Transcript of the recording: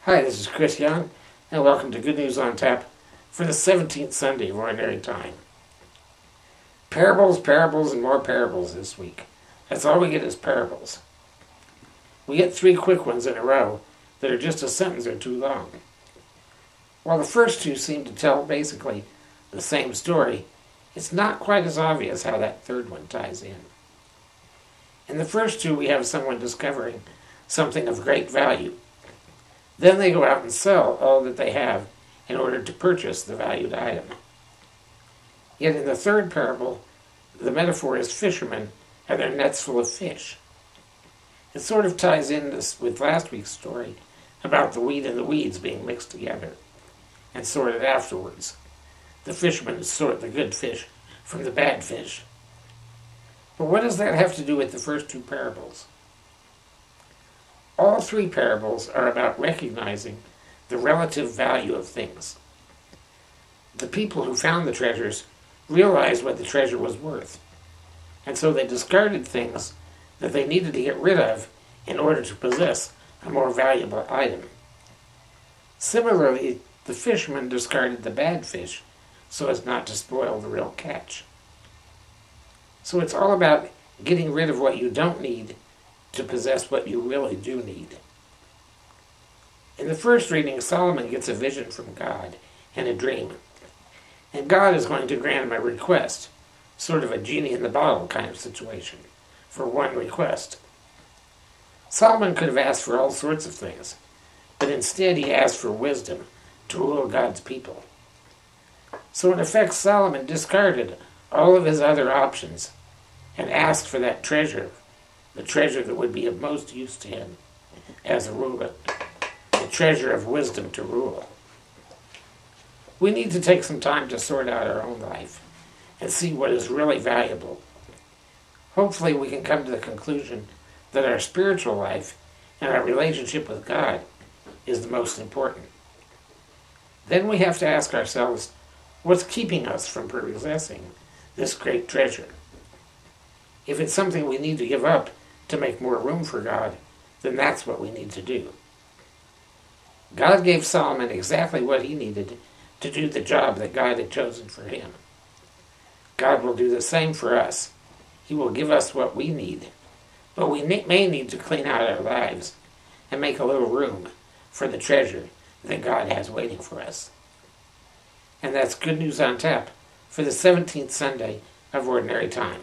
Hi, this is Chris Young, and welcome to Good News on Tap for the 17th Sunday of Ordinary Time. Parables, parables, and more parables this week. That's all we get is parables. We get 3 quick ones in a row that are just a sentence or two long. While the first 2 seem to tell basically the same story, it's not quite as obvious how that third one ties in. In the first 2, we have someone discovering something of great value. Then they go out and sell all that they have in order to purchase the valued item. Yet in the third parable, the metaphor is fishermen and their nets full of fish. It sort of ties in with last week's story about the wheat and the weeds being mixed together and sorted afterwards. The fishermen sort the good fish from the bad fish. But what does that have to do with the first 2 parables? All 3 parables are about recognizing the relative value of things. The people who found the treasures realized what the treasure was worth, and so they discarded things that they needed to get rid of in order to possess a more valuable item. Similarly, the fishermen discarded the bad fish so as not to spoil the real catch. So it's all about getting rid of what you don't need to possess what you really do need. In the first reading, Solomon gets a vision from God and a dream. And God is going to grant him a request, sort of a genie in the bottle kind of situation, for one request. Solomon could have asked for all sorts of things, but instead he asked for wisdom to rule God's people. So in effect, Solomon discarded all of his other options and asked for that treasure, the treasure that would be of most use to him as a ruler, the treasure of wisdom to rule. We need to take some time to sort out our own life and see what is really valuable. Hopefully we can come to the conclusion that our spiritual life and our relationship with God is the most important. Then we have to ask ourselves, what's keeping us from possessing this great treasure? If it's something we need to give up to make more room for God, then that's what we need to do. God gave Solomon exactly what he needed to do the job that God had chosen for him. God will do the same for us. He will give us what we need, but we may need to clean out our lives and make a little room for the treasure that God has waiting for us. And that's Good News on Tap for the 17th Sunday of Ordinary Time.